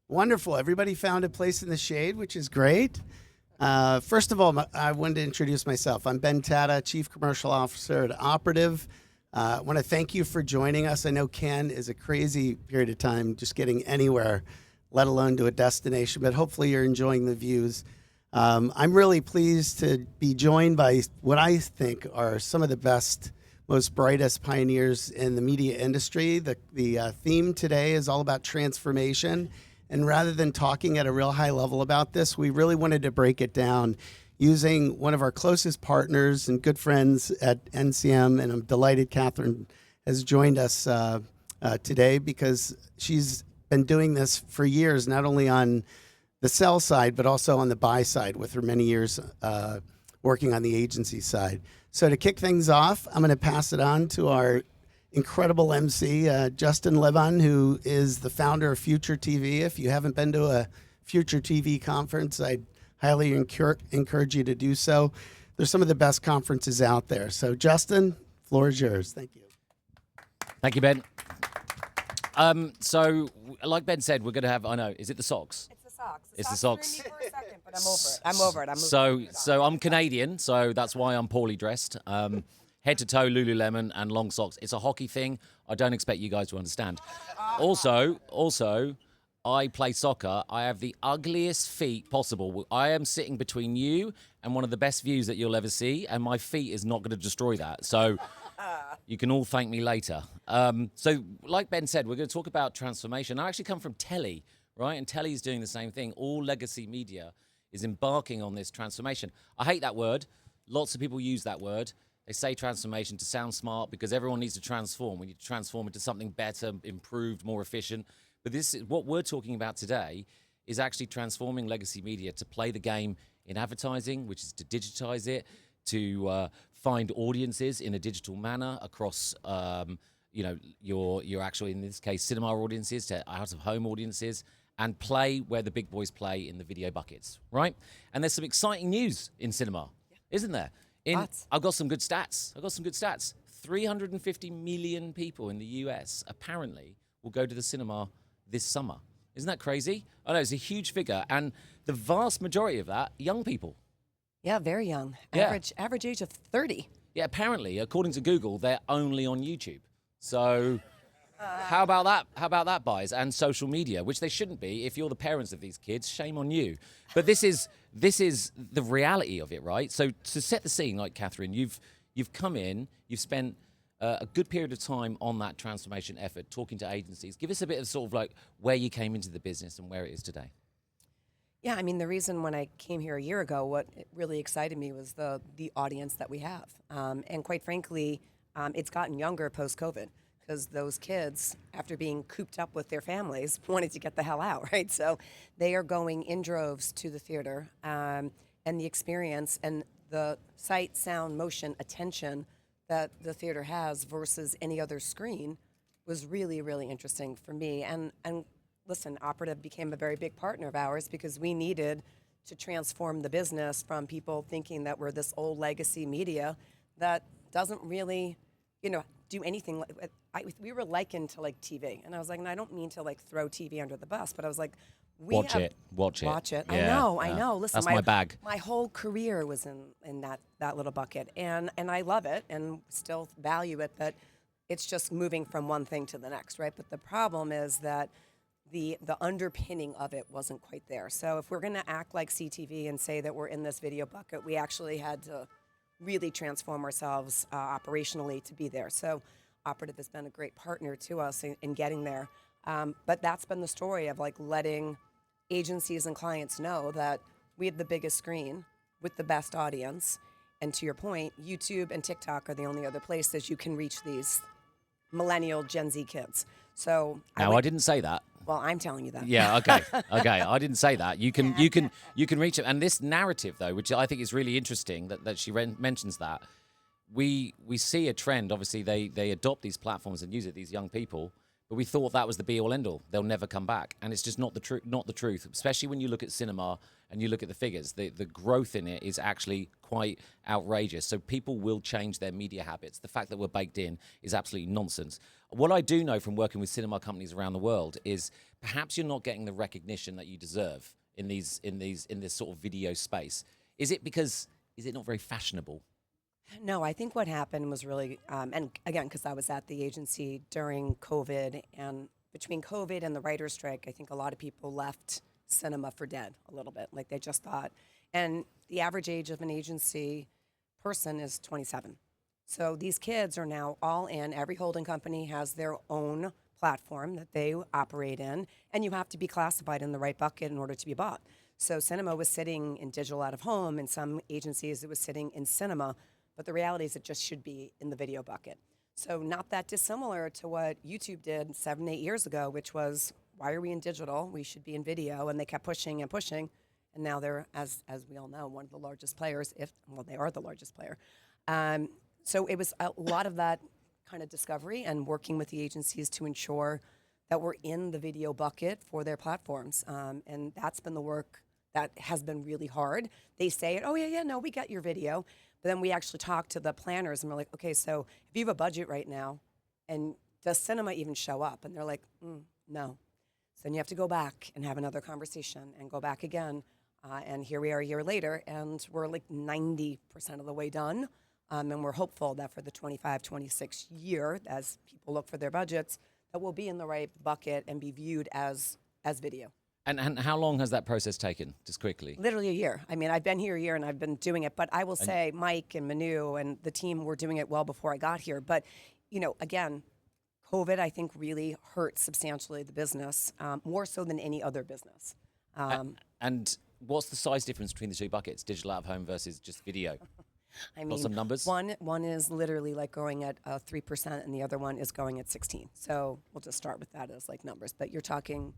Wonderful. Everybody found a place in the shade, which is great. First of all, I wanted to introduce myself. I'm Ben Tata, Chief Commercial Officer at Operative. I want to thank you for joining us. I know Ken is a crazy period of time just getting anywhere, let alone to a destination, but hopefully you're enjoying the views. I'm really pleased to be joined by what I think are some of the best, most brightest pioneers in the media industry. The theme today is all about transformation. And rather than talking at a real high level about this, we really wanted to break it down using one of our closest partners and good friends at NCM. And I'm delighted Catherine has joined us today because she's been doing this for years, not only on the sell side, but also on the buy side with her many years working on the agency side. So to kick things off, I'm going to pass it on to our incredible MC, Justin Levon, who is the founder of Future TV. If you haven't been to a Future TV conference, I'd highly encourage you to do so. There's some of the best conferences out there. So Justin, floor is yours. Thank you. Thank you, Ben. So like Ben said, we're going to have, I know, is it the socks? It's the socks. It's the socks. For a second, but I'm over it. I'm moving. So I'm Canadian, so that's why I'm poorly dressed. Head to toe Lululemon and long socks. It's a hockey thing. I don't expect you guys to understand. Also, I play soccer. I have the ugliest feet possible. I am sitting between you and one of the best views that you'll ever see, and my feet is not going to destroy that. So you can all thank me later. So like Ben said, we're going to talk about transformation. I actually come from telly, right? And telly is doing the same thing. All legacy media is embarking on this transformation. I hate that word. Lots of people use that word. They say transformation to sound smart because everyone needs to transform. We need to transform into something better, improved, more efficient. But this is what we're talking about today is actually transforming legacy media to play the game in advertising, which is to digitize it, to find audiences in a digital manner across, your actual, in this case, cinema audiences to out-of-home audiences, and play where the big boys play in the video buckets, right? And there's some exciting news in cinema, isn't there? I've got some good stats. 350 million people in the US apparently will go to the cinema this summer. Isn't that crazy? I know, it's a huge figure. And the vast majority of that, young people. Yeah, very young. Yeah. Average age of 30. Yeah, apparently, according to Google, they're only on YouTube. So how about that? How about that, guys? And social media, which they shouldn't be. If you're the parents of these kids, shame on you. But this is the reality of it, right? So to set the scene, like Catherine, you've come in, you've spent a good period of time on that transformation effort, talking to agencies. Give us a bit of sort of like where you came into the business and where it is today. Yeah, I mean, the reason when I came here a year ago, what really excited me was the audience that we have. And quite frankly, it's gotten younger post-COVID because those kids, after being cooped up with their families, wanted to get the hell out, right? So they are going in droves to the theater, and the experience and the sight, sound, motion, attention that the theater has versus any other screen was really, really interesting for me. And listen, Operative became a very big partner of ours because we needed to transform the business from people thinking that we're this old legacy media that doesn't really, do anything. We were likened to like TV, and I was like, and I don't mean to like throw TV under the bus, but I was like, Watch it. Yeah, I know. Listen, that's my bag. My whole career was in that little bucket, and I love it and still value it, but it's just moving from one thing to the next, right? But the problem is that the underpinning of it wasn't quite there. So if we're going to act like CTV and say that we're in this video bucket, we actually had to really transform ourselves operationally to be there. So Operative has been a great partner to us in getting there. But that's been the story of like letting agencies and clients know that we have the biggest screen with the best audience. And to your point, YouTube and TikTok are the only other places you can reach these millennial Gen Z kids. So I didn't say that. Well, I'm telling you that. Yeah, okay. I didn't say that. You can reach it. And this narrative though, which I think is really interesting that she mentions that. We see a trend, obviously they adopt these platforms and use it, these young people, But we thought that was the be all end all. They'll never come back, and it's just not the truth. Not the truth. Especially when you look at cinema and you look at the figures. The growth in it is actually quite outrageous. So people will change their media habits. The fact that we're baked in is absolutely nonsense. What I do know from working with cinema companies around the world is perhaps you're not getting the recognition that you deserve in this sort of video space. Is it not very fashionable? No, I think what happened was really, and again, because I was at the agency during COVID, and between COVID and the writer's strike, I think a lot of people left cinema for dead a little bit. Like they just thought, and the average age of an agency person is 27. So these kids are now all in. Every holding company has their own platform that they operate in, and you have to be classified in the right bucket in order to be bought. So cinema was sitting in digital out of home. In some agencies, it was sitting in cinema. But the reality is it just should be in the video bucket. So not that dissimilar to what YouTube did 7, 8 years ago, which was, why are we in digital? We should be in video. And they kept pushing and pushing. And now they're, as we all know, one of the largest players, they are the largest player. So it was a lot of that kind of discovery and working with the agencies to ensure that we're in the video bucket for their platforms. And that's been the work that has been really hard. They say, oh, yeah, no, we got your video. But then we actually talk to the planners and we're like, okay, so if you have a budget right now, and does cinema even show up? And they're like, no. So then you have to go back and have another conversation and go back again. And here we are a year later, and we're like 90% of the way done. And we're hopeful that for the 25-26 year, as people look for their budgets, that we'll be in the right bucket and be viewed as video. And how long has that process taken, just quickly? Literally a year. I mean, I've been here a year and I've been doing it, but I will say Mike and Manu and the team were doing it well before I got here. But, again, COVID, I think, really hurt substantially the business, more so than any other business. And what's the size difference between the two buckets, digital out of home versus just video? I mean, some numbers? One is literally like growing at 3%, and the other one is growing at 16%. So we'll just start with that as like numbers. But you're talking,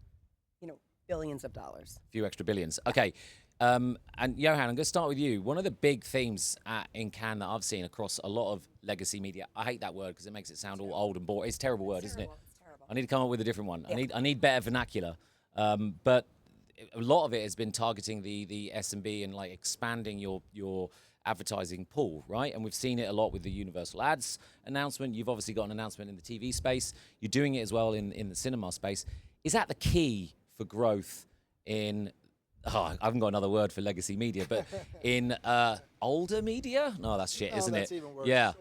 billions of dollars. A few extra billions. Okay. And Johan, I'm going to start with you. One of the big themes in Cannes that I've seen across a lot of legacy media, I hate that word because it makes it sound all old and boring. It's a terrible word, isn't it? It's terrible. I need to come up with a different one. Yeah. I need better vernacular. But a lot of it has been targeting the S&B and like expanding your advertising pool, right? And we've seen it a lot with the Universal Ads announcement. You've obviously got an announcement in the TV space. You're doing it as well in the cinema space. Is that the key for growth in, I haven't got another word for legacy media, but in older media? No, that's shit, isn't that's it? Even worse. Yeah.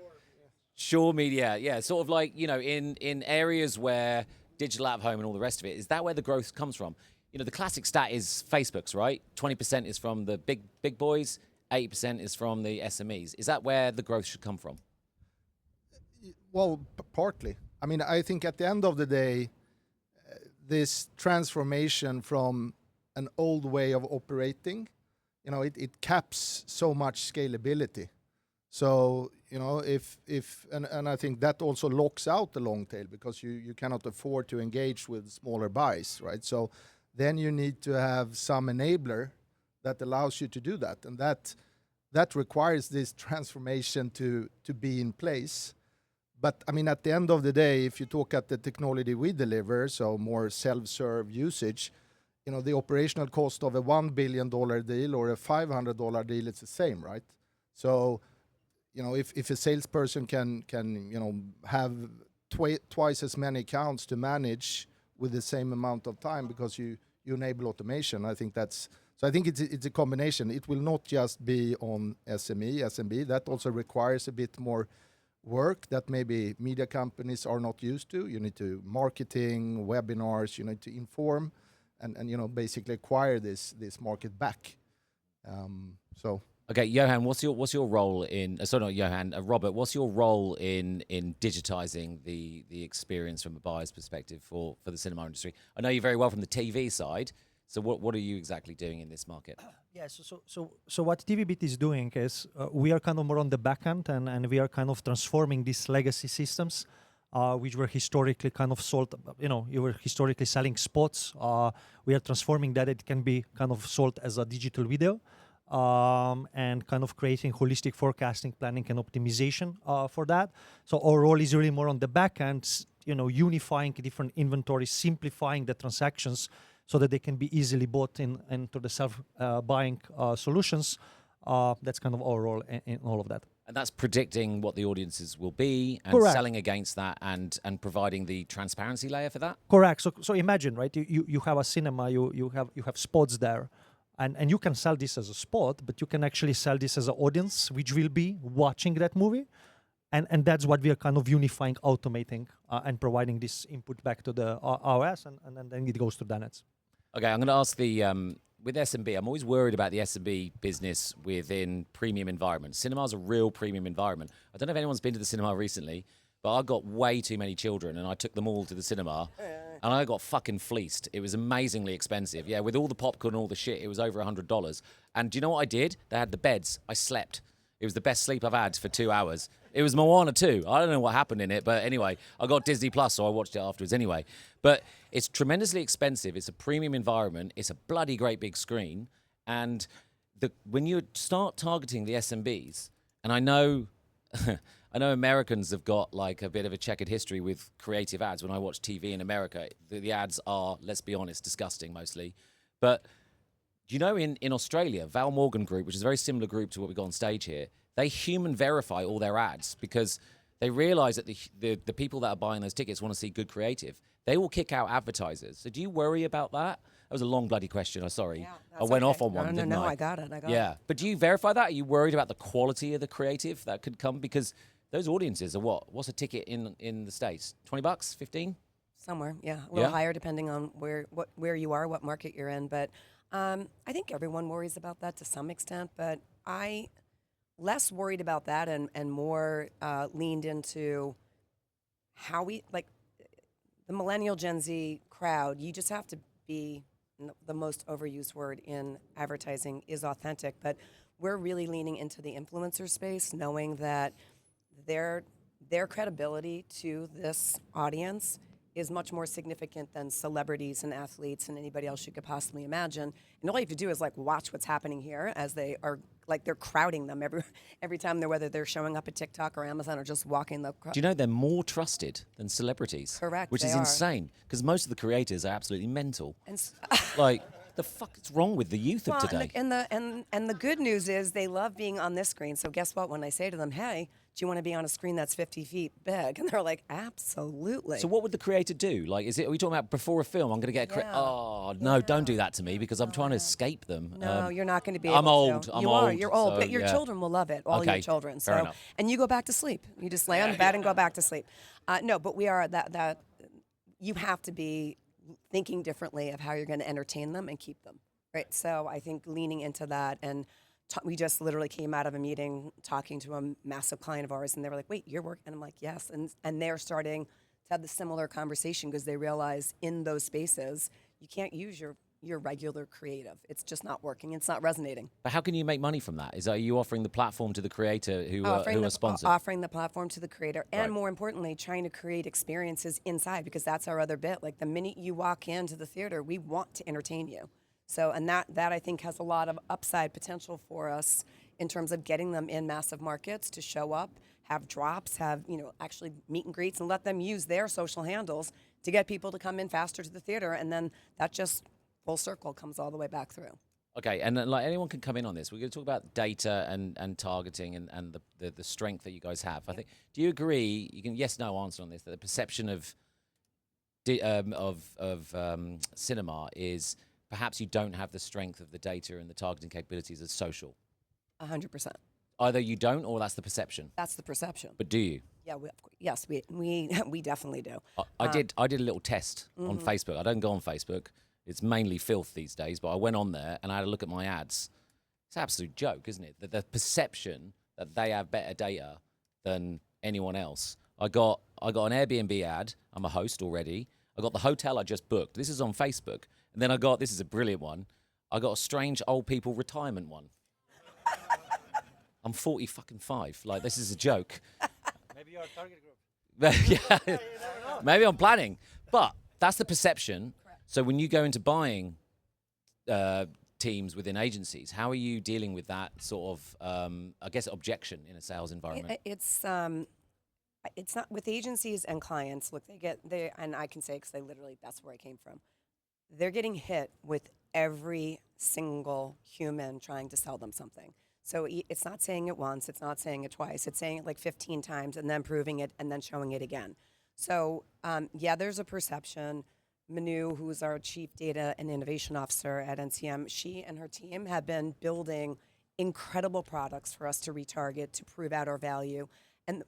Sure media, yeah. Sort of like, in areas where digital out of home and all the rest of it, is that where the growth comes from? The classic stat is Facebook's, right? 20% is from the big boys, 80% is from the SMEs. Is that where the growth should come from? Well, partly. I mean, I think at the end of the day, this transformation from an old way of operating, it caps so much scalability. So, and I think that also locks out the long tail because you cannot afford to engage with smaller buys, right? So then you need to have some enabler that allows you to do that. And that requires this transformation to be in place. But I mean, at the end of the day, if you talk at the technology we deliver, so more self-serve usage, the operational cost of a $1 billion deal or a $500 deal, it's the same, right? So, if a salesperson can have twice as many accounts to manage with the same amount of time because you enable automation, I think it's a combination. It will not just be on SMB. That also requires a bit more work that maybe media companies are not used to. You need to marketing, webinars, you need to inform and basically acquire this market back. Okay, Johan, what's your role in? Sorry, not Johan. Robert, what's your role in digitizing the experience from a buyer's perspective for the cinema industry? I know you very well from the TV side. So what are you exactly doing in this market? Yeah, so what tvbeat is doing is we are kind of more on the back end and we are kind of transforming these legacy systems, which were historically kind of sold, you were historically selling spots. We are transforming that. It can be kind of sold as a digital video and kind of creating holistic forecasting, planning, and optimization for that. So our role is really more on the back end, unifying different inventories, simplifying the transactions so that they can be easily bought into the self-buying solutions. That's kind of our role in all of that. And that's predicting what the audiences will be and Correct. selling against that and providing the transparency layer for that. Correct. So imagine, right? You have a cinema, you have spots there, and you can sell this as a spot, but you can actually sell this as an audience which will be watching that movie, and that's what we are kind of unifying, automating, and providing this input back to the ROS, and then it goes to DanAds. Okay, I'm going to ask with SMB, I'm always worried about the SMB business within premium environments. Cinema's a real premium environment. I don't know if anyone's been to the cinema recently, but I got way too many children and I took them all to the cinema and I got fucking fleeced. It was amazingly expensive. Yeah, with all the popcorn and all the shit, it was over $100. And do you know what I did? They had the beds. I slept. It was the best sleep I've had for 2 hours. It was Moana 2. I don't know what happened in it, but anyway, I got Disney Plus, so I watched it afterwards anyway. But it's tremendously expensive. It's a premium environment. It's a bloody great big screen. And when you start targeting the SMBs, and I know I know Americans have got like a bit of a checkered history with creative ads. When I watch TV in America, the ads are, let's be honest, disgusting mostly. But do you know in Australia, Val Morgan Group, which is a very similar group to what we got on stage here, they human verify all their ads because they realize that the people that are buying those tickets want to see good creative. They will kick out advertisers. So do you worry about that? That was a long bloody question. I'm sorry. Yeah, I went off on one, no, didn't no, I? I got it. Yeah. But do you verify that? Are you worried about the quality of the creative that could come? Because those audiences are what? What's a ticket in the States? $20? 15? Somewhere, yeah. A little Yeah? higher depending on where you are, what market you're in. But I think everyone worries about that to some extent. But I less worried about that and more leaned into how we, like, the millennial Gen Z crowd, you just have to be, the most overused word in advertising is authentic, but we're really leaning into the influencer space, knowing that their credibility to this audience is much more significant than celebrities and athletes and anybody else you could possibly imagine. And all you have to do is like watch what's happening here as they are, like, they're crowding them every time whether they're showing up at TikTok or Amazon or just walking the crowd. Do you know they're more trusted than celebrities? Correct, Which they is are. insane because most of the creators are absolutely mental. And Like, the fuck is wrong with the youth of well, today? and the good news is they love being on this screen. So guess what? When I say to them, "Hey, do you want to be on a screen that's 50 feet big?" and they're like, "Absolutely." So what would the creator do? Like, are we talking about before a film? I'm going to get oh no, don't do that to me because I'm trying to escape them. No, you're not going to be. I'm able old. To. I'm you are. old, You're old, so, but your yeah. children will love it. All Okay, your children. fair So, enough. and you go back to sleep. You just lay on the bed and go back to sleep. No, but we are that. You have to be thinking differently of how you're going to entertain them and keep them. Right. So I think leaning into that, and we just literally came out of a meeting talking to a massive client of ours, and they were like, "Wait, you're working?" And I'm like, "Yes." And they're starting to have the similar conversation because they realize in those spaces you can't use your regular creative. It's just not working. It's not resonating. But how can you make money from that? Are you offering the platform to the creator who are sponsored? Offering the platform to the creator, and Right. more importantly, trying to create experiences inside, because that's our other bit. Like the minute you walk into the theater, we want to entertain you. So, and that I think has a lot of upside potential for us in terms of getting them in massive markets to show up, have drops, have, actually meet and greets, and let them use their social handles to get people to come in faster to the theater. And then that just full circle comes all the way back through. Okay, and then, like, anyone can come in on this. We're going to talk about data and targeting and the strength that you guys have. I think. Do you agree? You can yes/no answer on this. That the perception of cinema is perhaps you don't have the strength of the data and the targeting capabilities as social. 100%. Either you don't, or that's the perception. That's the perception. But do you? Yeah, yes, we definitely do. I did a little test on Facebook. I don't go on Facebook. It's mainly filth these days. But I went on there and I had a look at my ads. It's an absolute joke, isn't it? The perception that they have better data than anyone else. I got an Airbnb ad. I'm a host already. I got the hotel I just booked. This is on Facebook. And then this is a brilliant one. I got a strange old people retirement one. I'm 45. Like, this is a joke. Maybe you're a target group. Yeah, maybe I'm planning. But that's the perception. So when you go into buying teams within agencies, how are you dealing with that sort of, I guess, objection in a sales environment? It's, it's not with agencies and clients. Look, and I can say because that's where I came from. They're getting hit with every single human trying to sell them something. So it's not saying it once, it's not saying it twice, it's saying it like 15 times and then proving it and then showing it again. So yeah, there's a perception. Manu, who's our Chief Data and Innovation Officer at NCM, she and her team have been building incredible products for us to retarget, to prove out our value. And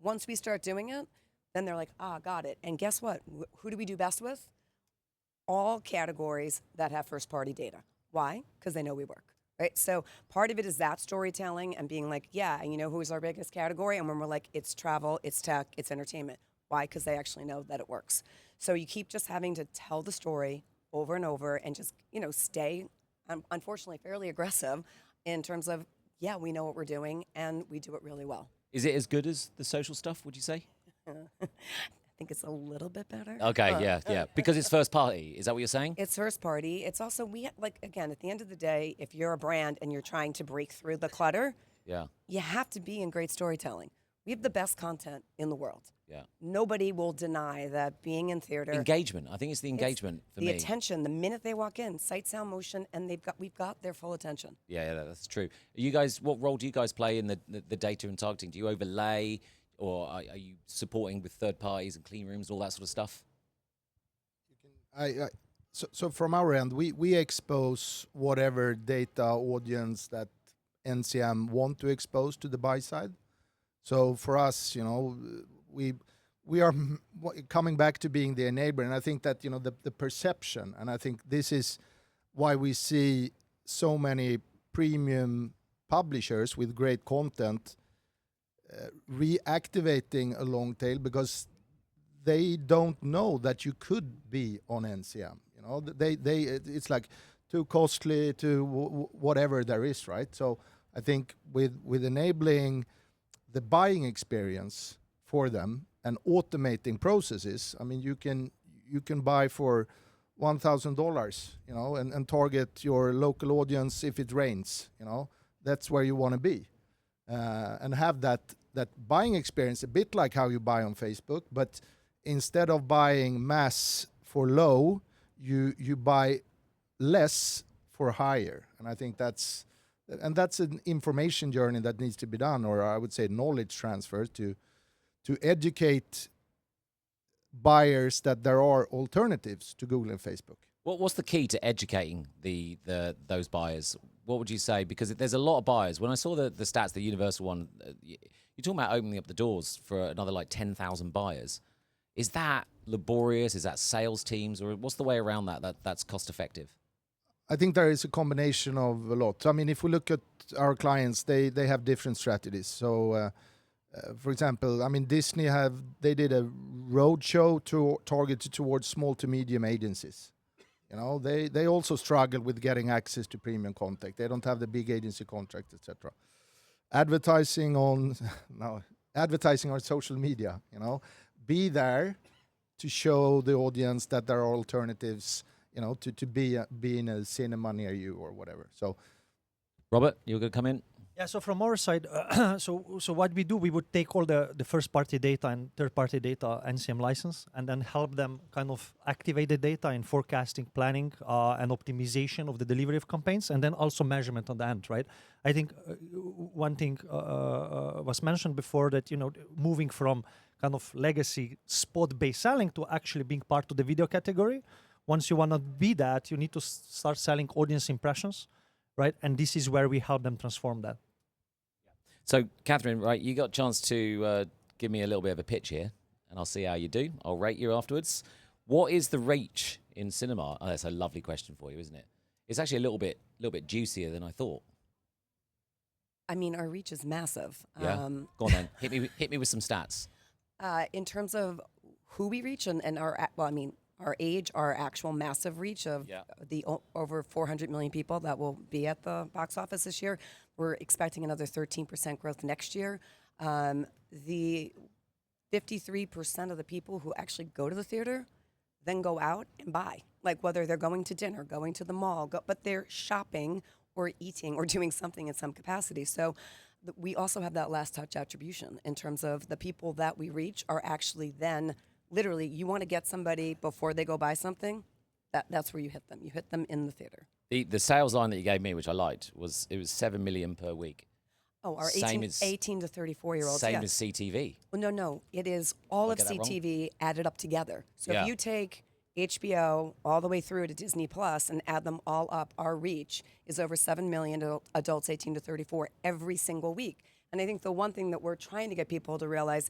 once we start doing it, then they're like, got it. And guess what? Who do we do best with? All categories that have first-party data. Why? Because they know we work, right? So part of it is that storytelling and being like, yeah, and you know who's our biggest category? And when we're like, it's travel, it's tech, it's entertainment. Why? Because they actually know that it works. So you keep just having to tell the story over and over and just, stay, unfortunately, fairly aggressive in terms of, yeah, we know what we're doing and we do it really well. Is it as good as the social stuff, would you say? I think it's a little bit better. Okay, yeah. Because it's first party. Is that what you're saying? It's first party. It's also, again, at the end of the day, if you're a brand and you're trying to break through the clutter, you have to be in great storytelling. We have the best content in the world. Yeah. Nobody will deny that being in theater. Engagement. I think it's the engagement for me. The attention, the minute they walk in, sight, sound, motion, and we've got their full attention. Yeah, that's true. You guys, what role do you guys play in the data and targeting? Do you overlay, or are you supporting with third parties and clean rooms, all that sort of stuff? So from our end, we expose whatever data audience that NCM want to expose to the buy side. So for us, we are coming back to being the enabler, and I think that the perception, and I think this is why we see so many premium publishers with great content reactivating a long tail, because they don't know that you could be on NCM. It's like too costly to whatever there is, right? So I think with enabling the buying experience for them and automating processes, I mean, you can buy for $1,000, and target your local audience if it rains. That's where you want to be, and have that buying experience, a bit like how you buy on Facebook, but instead of buying mass for low, you buy less for higher. And I think that's an information journey that needs to be done, or I would say knowledge transfer to educate buyers that there are alternatives to Google and Facebook. What's the key to educating those buyers? What would you say? Because there's a lot of buyers. When I saw the stats, the universal one, you're talking about opening up the doors for another like 10,000 buyers. Is that laborious? Is that sales teams? Or what's the way around that's cost effective? I think there is a combination of a lot. I mean, if we look at our clients, they have different strategies. So, for example, I mean, Disney they did a roadshow targeted towards small to medium agencies. They also struggle with getting access to premium content. They don't have the big agency contract, etc. Advertising on social media. Be there to show the audience that there are alternatives. To be in a cinema near you or whatever. So, Robert, you're going to come in? Yeah, so from our side, so what we do, we would take all the first-party data and third-party data NCM license, and then help them kind of activate the data in forecasting, planning, and optimization of the delivery of campaigns, and then also measurement on the end, right? I think one thing was mentioned before, that, moving from kind of legacy spot-based selling to actually being part of the video category. Once you want to be that, you need to start selling audience impressions, right? And this is where we help them transform that. So, Catherine, right, you got a chance to give me a little bit of a pitch here, and I'll see how you do. I'll rate you afterwards. What is the reach in cinema? Oh, that's a lovely question for you, isn't it? It's actually a little bit juicier than I thought. I mean, our reach is massive. Yeah. Go on then. Hit me with some stats. In terms of who we reach and our age, our actual massive reach of the over 400 million people that will be at the box office this year. We're expecting another 13% growth next year. The 53% of the people who actually go to the theater then go out and buy, like whether they're going to dinner, going to the mall, but they're shopping or eating or doing something in some capacity. So we also have that last touch attribution in terms of the people that we reach are actually then literally, you want to get somebody before they go buy something, that's where you hit them. You hit them in the theater. The sales line that you gave me, which I liked, was 7 million per week. Oh, our Same 18 to 34-year-olds. Same as CTV. Well, no. It is all of get that wrong? CTV added up together. So Yeah. if you take HBO all the way through to Disney Plus and add them all up, our reach is over 7 million adults 18 to 34 every single week. And I think the one thing that we're trying to get people to realize,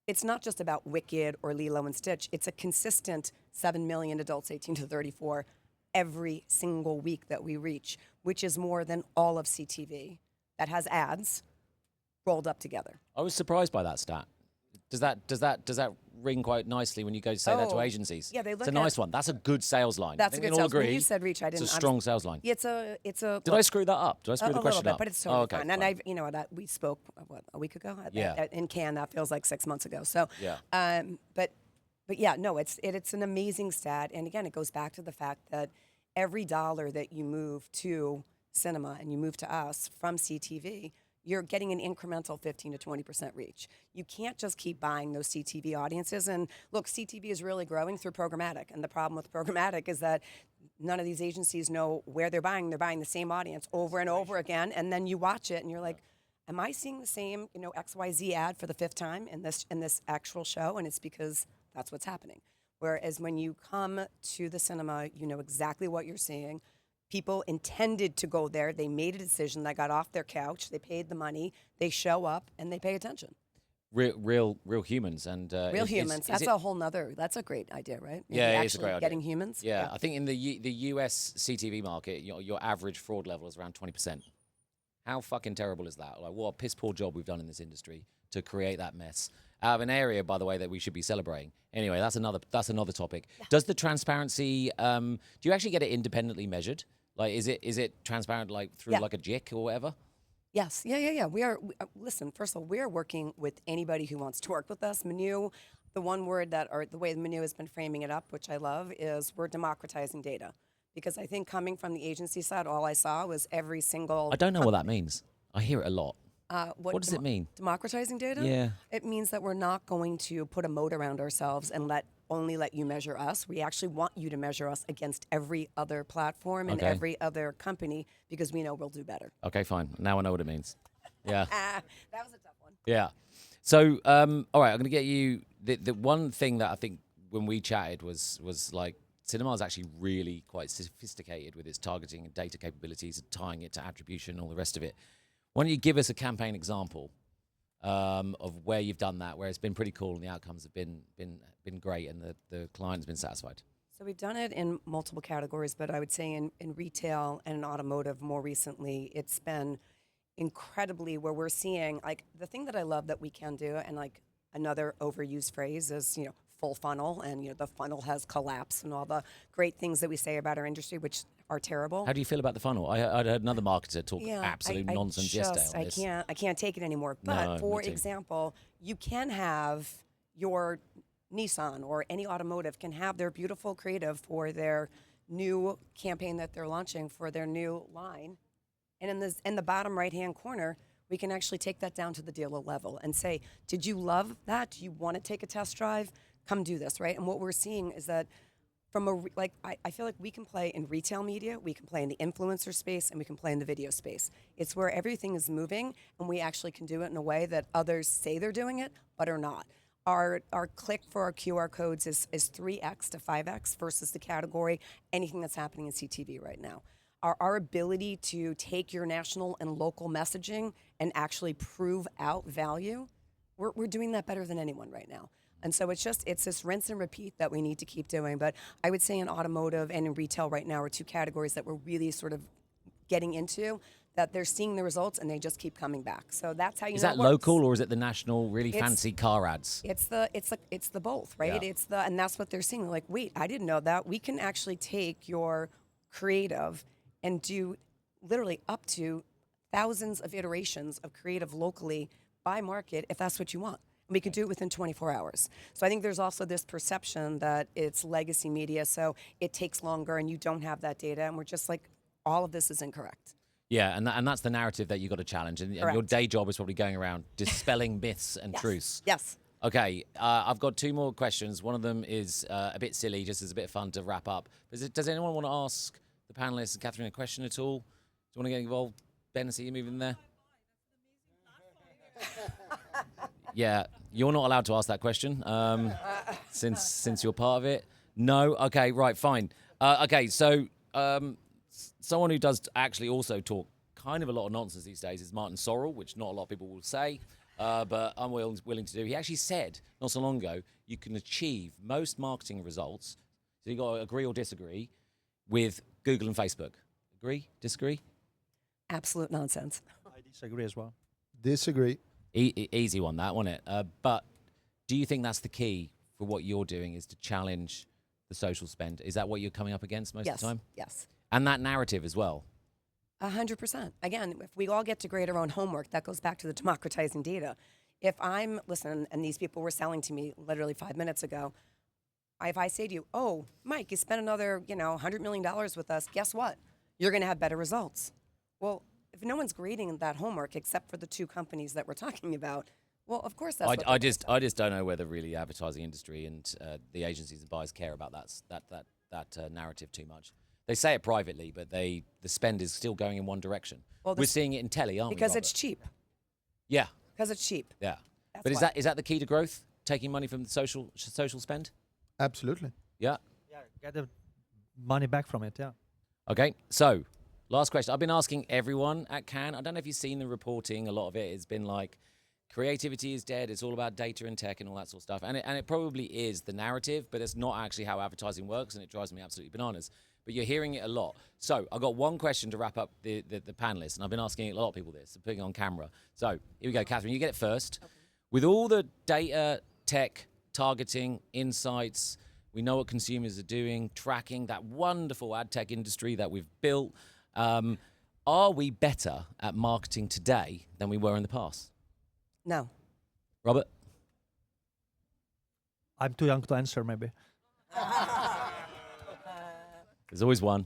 it's not just about Wicked or Lilo and Stitch. It's a consistent 7 million adults 18 to 34 every single week that we reach, which is more than all of CTV that has ads rolled up together. I was surprised by that stat. Does that ring quite nicely when you go to say that to Oh, agencies? yeah, they It's look a nice at- one. That's a good sales line. That's I a think good we all sales. When agree. you said reach, I didn't. It's a strong sales line. It's a. Did I screw that up? Did I screw the a question little bit, up? but it's totally Oh, okay, fine. And fine. we spoke a week ago. Yeah. In Cannes, that feels like 6 months ago. So, Yeah. but yeah, no, it's an amazing stat. And again, it goes back to the fact that every dollar that you move to cinema and you move to us from CTV, you're getting an incremental 15 to 20% reach. You can't just keep buying those CTV audiences. And look, CTV is really growing through programmatic. And the problem with programmatic is that none of these agencies know where they're buying. They're buying the same audience over and over again. And then you watch it and you're like, am I seeing the same, XYZ ad for the 5th time in this actual show? And it's because that's what's happening. Whereas when you come to the cinema, you know exactly what you're seeing. People intended to go there. They made a decision. They got off their couch. They paid the money. They show up and they pay attention. Real humans and Real humans. That's a whole nother. That's a great idea, right? Maybe Yeah, it's a actually great idea. Getting humans. Yeah, I think in the US CTV market, your average fraud level is around 20%. How fucking terrible is that? Like, what a piss poor job we've done in this industry to create that mess out of an area, by the way, that we should be celebrating. Anyway, that's another topic. Yeah. Does the transparency? Do you actually get it independently measured? Like, is it transparent, like through like a JIC or whatever? Yes. Yeah. We are. Listen, first of all, we are working with anybody who wants to work with us. Manu, the one word the way Manu has been framing it up, which I love, is we're democratizing data. Because I think coming from the agency side, all I saw was every single. I don't know what that means. I hear it a lot. What does it mean? Democratizing data? Yeah. It means that we're not going to put a moat around ourselves and only let you measure us. We actually want you to measure us against every other platform and every other company because we know we'll do better. Okay, fine. Now I know what it means. Yeah. That was a tough one. Yeah. So, all right, I'm going to get you. The one thing that I think when we chatted was like, cinema is actually really quite sophisticated with its targeting and data capabilities and tying it to attribution and all the rest of it. Why don't you give us a campaign example of where you've done that, where it's been pretty cool and the outcomes have been great and the client's been satisfied? So we've done it in multiple categories, but I would say in retail and in automotive more recently, it's been incredibly where we're seeing, like, the thing that I love that we can do, and like another overused phrase is, full funnel, and the funnel has collapsed and all the great things that we say about our industry, which are terrible. How do you feel about the funnel? I heard another marketer talk absolute nonsense yesterday on this. I can't take it anymore. But No, for me too. example, you can have your Nissan or any automotive can have their beautiful creative for their new campaign that they're launching for their new line. And in the bottom right-hand corner, we can actually take that down to the dealer level and say, did you love that? Do you want to take a test drive? Come do this, right? And what we're seeing is that I feel like we can play in retail media, we can play in the influencer space, and we can play in the video space. It's where everything is moving, and we actually can do it in a way that others say they're doing it, but are not. Our click for our QR codes is 3x to 5x versus the category, anything that's happening in CTV right now. Our ability to take your national and local messaging and actually prove out value, we're doing that better than anyone right now. And so it's this rinse and repeat that we need to keep doing. But I would say in automotive and in retail right now are two categories that we're really sort of getting into, that they're seeing the results and they just keep coming back. So that's how you know. Is that it works. local or is it the national, really fancy car ads? It's the both, right? Yeah. And that's what they're seeing. They're like, wait, I didn't know that. We can actually take your creative and do literally up to thousands of iterations of creative locally by market if that's what you want. We could do it within 24 hours. So I think there's also this perception that it's legacy media, so it takes longer and you don't have that data. And we're just like, all of this is incorrect. Yeah, and that's the narrative that you got to challenge. And your Correct. day job is probably going around dispelling myths and truths. Yes. Okay, I've got 2 more questions. One of them is a bit silly, just as a bit of fun to wrap up. Does anyone want to ask the panelists and Catherine a question at all? Do you want to get involved? Ben, I see you moving there. Yeah, you're not allowed to ask that question since you're part of it. No? Okay, right, fine. Okay, so someone who does actually also talk kind of a lot of nonsense these days is Martin Sorrell, which not a lot of people will say, but I'm willing to do. He actually said not so long ago, you can achieve most marketing results, so you got to agree or disagree, with Google and Facebook. Agree? Disagree? Absolute nonsense. I disagree as well. Disagree. Easy one, that, wasn't it? But do you think that's the key for what you're doing, is to challenge the social spend? Is that what you're coming up against most of the time? Yes. And that narrative as well. 100%. Again, if we all get to grade our own homework, that goes back to the democratizing data. If I'm, listen, and these people were selling to me literally 5 minutes ago, if I say to you, oh, Mike, you spent another, $100 million with us, guess what? You're going to have better results. Well, if no one's grading that homework except for the 2 companies that we're talking about, well, of course that's what I just don't know whether really the advertising industry and the agencies and buyers care about that narrative too much. They say it privately, but the spend is still going in one direction. Well, we're seeing it in telly, aren't we? because it's cheap. Yeah. Because it's cheap. Yeah. That's But why. is that the key to growth? Taking money from the social spend? Absolutely. Yeah. Yeah, get the money back from it. Yeah. Okay. So, last question. I've been asking everyone at Cannes. I don't know if you've seen the reporting. A lot of it has been like, creativity is dead. It's all about data and tech and all that sort of stuff. And it probably is the narrative, but it's not actually how advertising works, and it drives me absolutely bananas. But you're hearing it a lot. So I've got one question to wrap up the panelists, and I've been asking a lot of people this, so putting it on camera. So here we go, Catherine, you get it first. Okay. With all the data, tech, targeting, insights, we know what consumers are doing, tracking that wonderful ad tech industry that we've built. Are we better at marketing today than we were in the past? No. Robert? I'm too young to answer, maybe. There's always one.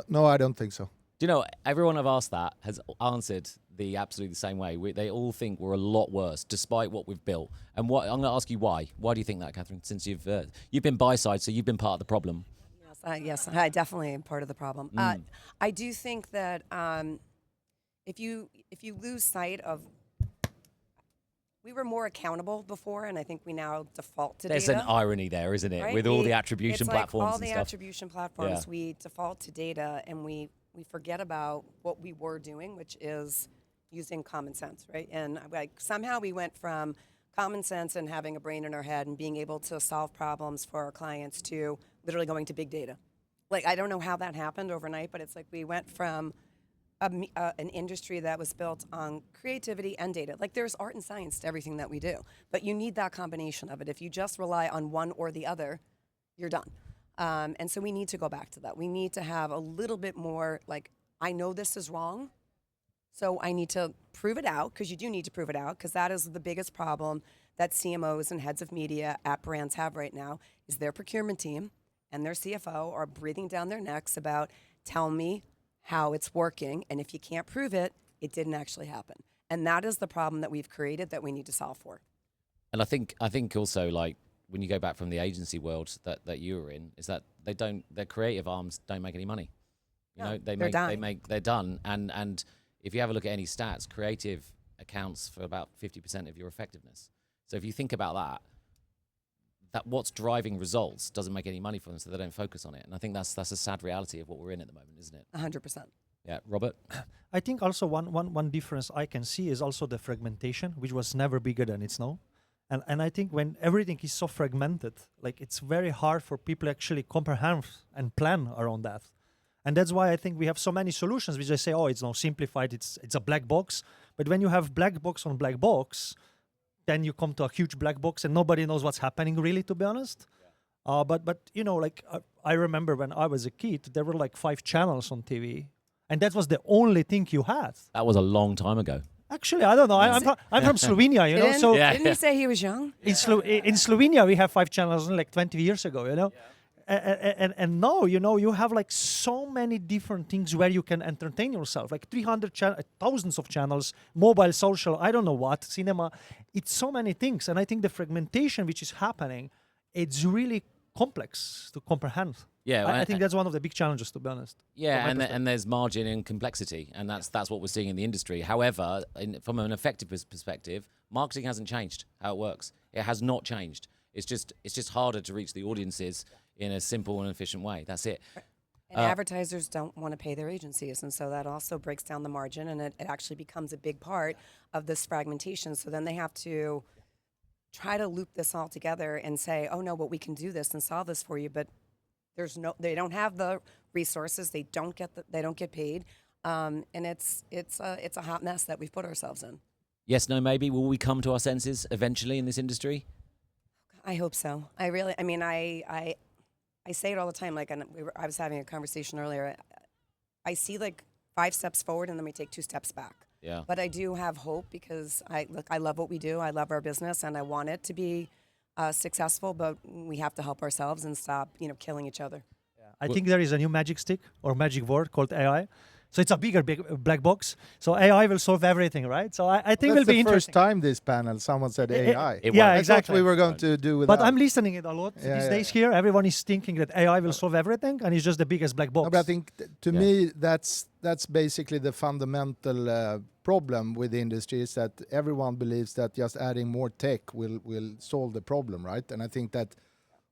No, I don't think so. Do you know, everyone I've asked that has answered the absolutely the same way. They all think we're a lot worse, despite what we've built. And I'm going to ask you why. Why do you think that, Catherine? Since you've been buy side, so you've been part of the problem. Yes, I definitely am part of the problem. I do think that if you lose sight of, we were more accountable before, and I think we now default to There's data. an irony there, isn't it? Right? With all the attribution it's platforms like all and the stuff. attribution platforms, Yeah. we default to data, and we forget about what we were doing, which is using common sense, right? And like somehow we went from common sense and having a brain in our head and being able to solve problems for our clients to literally going to big data. Like, I don't know how that happened overnight, but it's like we went from an industry that was built on creativity and data. Like, there's art and science to everything that we do, but you need that combination of it. If you just rely on one or the other, you're done. And so we need to go back to that. We need to have a little bit more, like, I know this is wrong, so I need to prove it out, because you do need to prove it out, because that is the biggest problem that CMOs and heads of media at brands have right now, is their procurement team and their CFO are breathing down their necks about, tell me how it's working, and if you can't prove it, it didn't actually happen. And that is the problem that we've created that we need to solve for. And I think also, like, when you go back from the agency world that you were in, is that their creative arms don't make any money. You know, they're done. And if you have a look at any stats, creative accounts for about 50% of your effectiveness. So if you think about that what's driving results doesn't make any money for them, so they don't focus on it. And I think that's a sad reality of what we're in at the moment, isn't it? 100%. Yeah, Robert? I think also one difference I can see is also the fragmentation, which was never bigger than it's now. And I think when everything is so fragmented, like, it's very hard for people to actually comprehend and plan around that. And that's why I think we have so many solutions which they say, oh, it's now simplified, it's a black box. But when you have black box on black box, then you come to a huge black box and nobody knows what's happening, really, to be honest. Yeah. But you know, like, I remember when I was a kid, there were like 5 channels on TV. And that was the only thing you had. That was a long time ago. Actually, I don't know. I'm from Slovenia, you know. Didn't he say he was young? In Slovenia, we have 5 channels like 20 years ago, you know. and now, you have like so many different things where you can entertain yourself, like 300 thousands of channels, mobile, social, I don't know what, cinema. It's so many things. And I think the fragmentation which is happening, it's really complex to comprehend. Yeah, I think that's one of the big challenges, to be honest. Yeah, from my and there's margin and complexity, and that's what we're seeing in the industry. However, from an effective perspective, marketing hasn't changed how it works. It has not changed. It's just harder to reach the audiences in a simple and efficient way. That's it. And advertisers don't want to pay their agencies, and so that also breaks down the margin, and it actually becomes a big part of this fragmentation. So then they have to try to loop this all together and say, oh no, but we can do this and solve this for you, but they don't have the resources, they don't get paid, and it's a hot mess that we've put ourselves in. Yes, no, maybe. Will we come to our senses eventually in this industry? I hope so. I say it all the time. Like, I was having a conversation earlier. I see like 5 steps forward, and then we take 2 steps back. Yeah. But I do have hope because I love what we do. I love our business, and I want it to be successful. But we have to help ourselves and stop, killing each other. I think there is a new magic stick or magic word called AI. So it's a big black box. So AI will solve everything, right? So I think That's will be the interesting. first time this panel someone said AI. Yeah, I exactly. thought we were going to do with But that. I'm listening it a lot these days here. Everyone is thinking that AI will solve everything, and it's just the biggest black box. No, but I think to me that's basically the fundamental problem with the industry is that everyone believes that just adding more tech will solve the problem, right? And I think that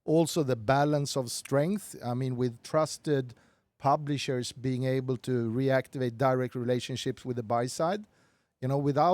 also the balance of strength, I mean, with trusted publishers being able to reactivate direct relationships with the buy side, without